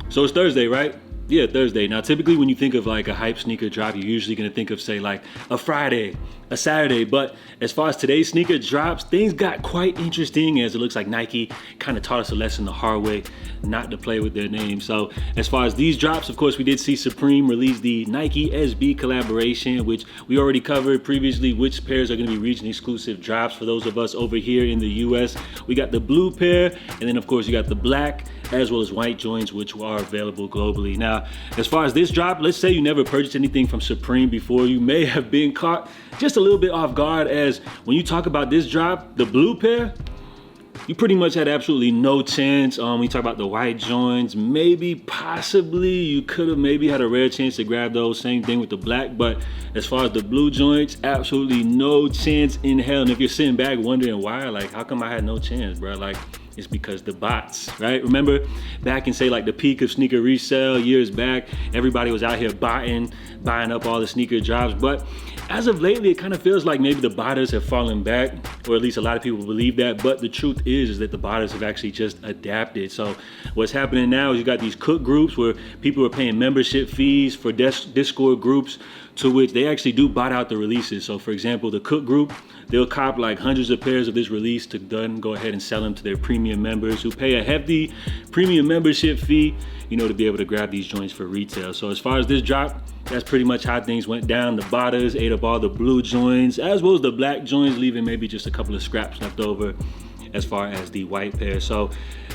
So it's Thursday, right? Yeah, Thursday. Now, typically when you think of like a hype sneaker drop, you're usually gonna think of, say, like a Friday, a Saturday. But as far as today's sneaker drops, things got quite interesting, as it looks like Nike kind of taught us a lesson the hard way, not to play with their name. So as far as these drops, of course, we did see Supreme release the Nike SB collaboration, which we already covered previously, which pairs are gonna be region exclusive drops for those of us over here in the US. We got the blue pair, and then of course you got the black as well as white joints, which are available globally. Now, as far as this drop, let's say you never purchased anything from Supreme before, you may have been caught just a little bit off guard, as when you talk about this drop, the blue pair, you pretty much had absolutely no chance. When you talk about the white joints, maybe, possibly, you could have maybe had a rare chance to grab those. Same thing with the black, but as far as the blue joints, absolutely no chance in hell. And if you're sitting back wondering why, like, how come I had no chance, bro? Like, it's because the bots, right? Remember back in, say, like the peak of sneaker resale years back, everybody was out here buying up all the sneaker drops. But as of lately, it kind of feels like maybe the botters have fallen back, or at least a lot of people believe that. But the truth is that the botters have actually just adapted. So what's happening now is you got these cook groups where people are paying membership fees for Discord groups, to which they actually do bot out the releases. So for example, the cook group, they'll cop like hundreds of pairs of this release to then go ahead and sell them to their premium members, who pay a hefty premium membership fee, you know, to be able to grab these joints for retail. So as far as this drop, that's pretty much how things went down. The botters ate up all the blue joints as well as the black joints, leaving maybe just a couple of scraps left over as far as the white pair. So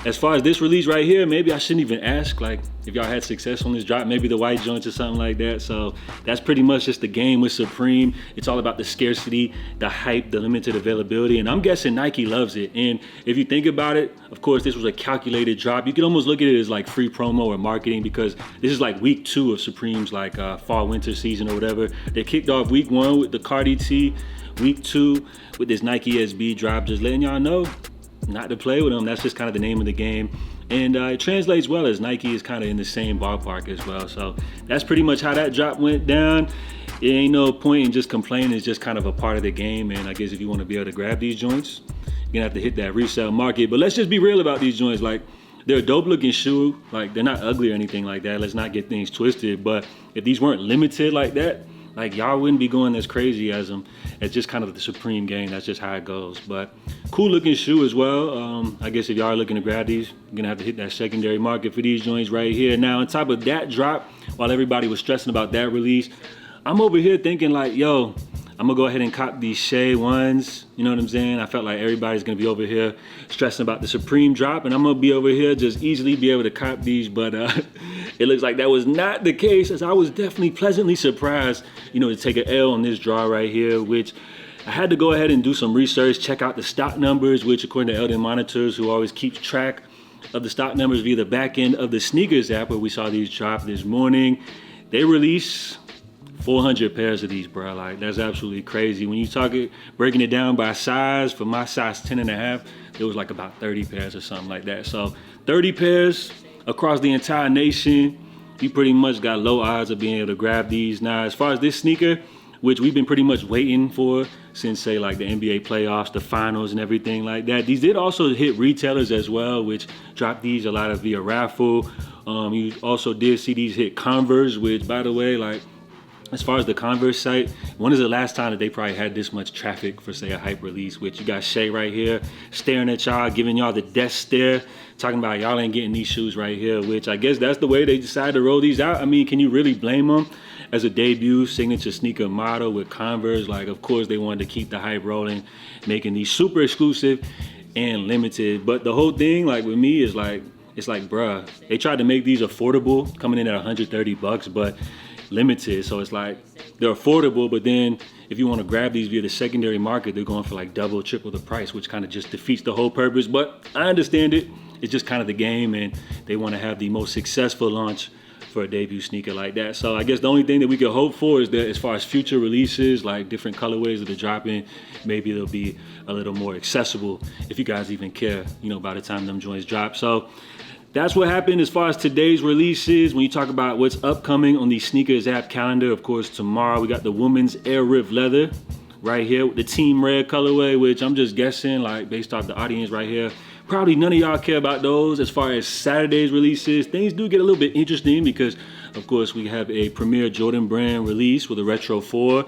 as far as this release right here, maybe I shouldn't even ask, like, if y'all had success on this drop, maybe the white joints or something like that. So that's pretty much just the game with Supreme. It's all about the scarcity, the hype, the limited availability, and I'm guessing Nike loves it. And if you think about it, of course, this was a calculated drop. You can almost look at it as like free promo or marketing, because this is like week 2 of Supreme's like fall winter season or whatever. They kicked off week 1 with the Cardi T, week 2 with this Nike SB drop, just letting y'all know not to play with them. That's just kind of the name of the game. And it translates well, as Nike is kind of in the same ballpark as well. So that's pretty much how that drop went down. It ain't no point in just complaining. It's just kind of a part of the game. And I guess if you want to be able to grab these joints, you're gonna have to hit that resale market. But let's just be real about these joints. Like, they're a dope looking shoe. Like, they're not ugly or anything like that. Let's not get things twisted. But if these weren't limited like that, like, y'all wouldn't be going as crazy as them. It's just kind of the Supreme game. That's just how it goes. But cool looking shoe as well. I guess if y'all are looking to grab these, you're gonna have to hit that secondary market for these joints right here. Now, on top of that drop, while everybody was stressing about that release, I'm over here thinking like, yo, I'm gonna go ahead and cop these Shai ones. You know what I'm saying? I felt like everybody's gonna be over here stressing about the Supreme drop, and I'm gonna be over here just easily be able to cop these. But it looks like that was not the case, as I was definitely pleasantly surprised, you know, to take an L on this draw right here, which I had to go ahead and do some research, check out the stock numbers, which according to Eldon Monitors, who always keeps track of the stock numbers via the back end of the Sneakers app, where we saw these drop this morning, they release 400 pairs of these, bro. Like, that's absolutely crazy. When you talk it, breaking it down by size, for my size 10 and a half, it was like about 30 pairs or something like that. So 30 pairs across the entire nation, you pretty much got low odds of being able to grab these. Now, as far as this sneaker, which we've been pretty much waiting for since, say, like the NBA playoffs, the finals and everything like that, these did also hit retailers as well, which dropped these a lot of via raffle. You also did see these hit Converse, which, by the way, like, as far as the Converse site, when is the last time that they probably had this much traffic for, say, a hype release? Which you got Shai right here staring at y'all, giving y'all the death stare, talking about y'all ain't getting these shoes right here, which I guess that's the way they decided to roll these out. I mean, can you really blame them? As a debut signature sneaker model with Converse, like, of course they wanted to keep the hype rolling, making these super exclusive and limited. But the whole thing, like, with me is like, it's like, bruh, they tried to make these affordable, coming in at 130 bucks, but limited. So it's like, they're affordable, but then if you want to grab these via the secondary market, they're going for like double, triple the price, which kind of just defeats the whole purpose. But I understand it. It's just kind of the game, and they want to have the most successful launch for a debut sneaker like that. So I guess the only thing that we could hope for is that as far as future releases, like different colorways that are dropping, maybe they'll be a little more accessible, if you guys even care, you know, by the time them joints drop. So that's what happened as far as today's releases. When you talk about what's upcoming on the Sneakers app calendar, of course, tomorrow we got the women's Air Rip leather right here with the team red colorway, which I'm just guessing, like, based off the audience right here, Probably none of y'all care about those. As far as Saturday's releases, things do get a little bit interesting because, of course, we have a premier Jordan brand release with a Retro 4.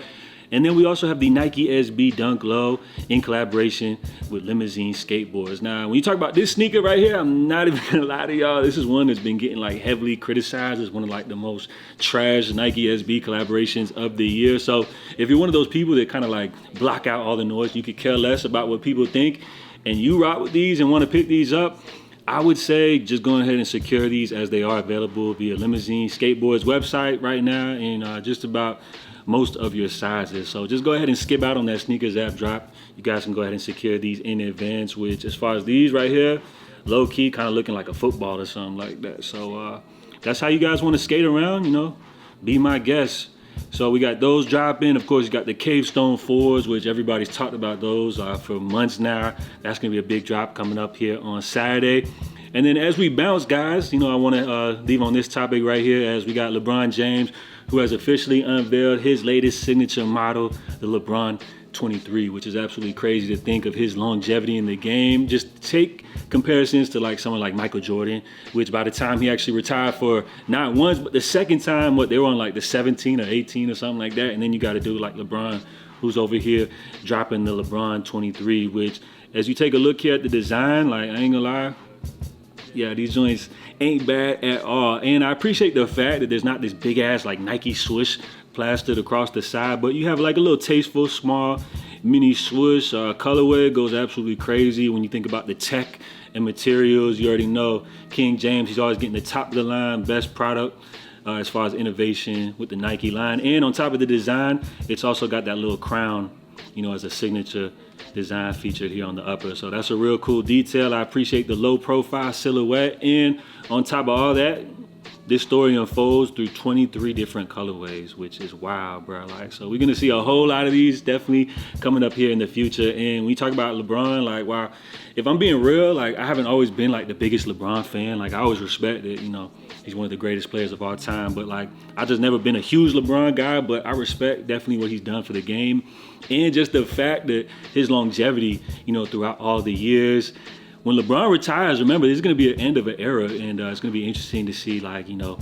And then we also have the Nike SB Dunk Low in collaboration with Limousine Skateboards. Now, when you talk about this sneaker right here, I'm not even gonna lie to y'all. This is one that's been getting like heavily criticized as one of like the most trash Nike SB collaborations of the year. So if you're one of those people that kind of like block out all the noise, you could care less about what people think, and you rock with these and want to pick these up, I would say just go ahead and secure these as they are available via Limousine Skateboards website right now in just about most of your sizes. So just go ahead and skip out on that Sneakers app drop. You guys can go ahead and secure these in advance, which as far as these right here, low key kind of looking like a football or something like that. So that's how you guys want to skate around, you know, be my guest. So we got those dropping. Of course, you got the Cavestone 4s, which everybody's talked about those for months now. That's gonna be a big drop coming up here on Saturday. And then as we bounce, guys, you know, I want to leave on this topic right here as we got LeBron James, who has officially unveiled his latest signature model, the LeBron 23, which is absolutely crazy to think of his longevity in the game. Just take comparisons to like someone like Michael Jordan, which by the time he actually retired for not once, but the second time, they were on like the 17 or 18 or something like that. And then you got to do like LeBron, who's over here dropping the LeBron 23, which as you take a look here at the design, like I ain't gonna lie, yeah, these joints ain't bad at all. And I appreciate the fact that there's not this big ass like Nike swoosh plastered across the side, but you have like a little tasteful, small mini swoosh. Colorway goes absolutely crazy when you think about the tech and materials. You already know King James, he's always getting the top of the line, best product as far as innovation with the Nike line. And on top of the design, it's also got that little crown, you know, as a signature design featured here on the upper. So that's a real cool detail. I appreciate the low profile silhouette. And on top of all that, this story unfolds through 23 different colorways, which is wild, bro. Like, so we're gonna see a whole lot of these definitely coming up here in the future. And when we talk about LeBron, like, wow, if I'm being real, like I haven't always been like the biggest LeBron fan. Like I always respect that, you know, he's one of the greatest players of all time. But like, I just never been a huge LeBron guy, but I respect definitely what he's done for the game. And just the fact that his longevity, you know, throughout all the years. When LeBron retires, remember, this is going to be an end of an era, and it's going to be interesting to see, like, you know,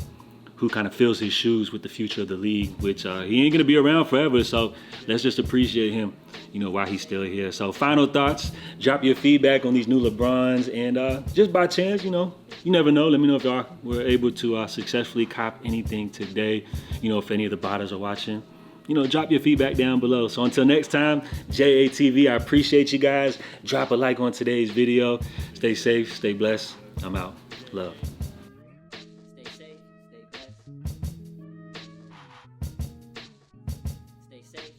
who kind of fills his shoes with the future of the league, which he ain't going to be around forever. So let's just appreciate him, you know, while he's still here. So final thoughts, drop your feedback on these new LeBrons, and just by chance, you know, you never know. Let me know if y'all were able to successfully cop anything today, you know, if any of the botters are watching. You know, drop your feedback down below. So until next time, JATV, I appreciate you guys. Drop a like on today's video. Stay safe, stay blessed. I'm out. Love. Stay safe, stay blessed. Stay safe.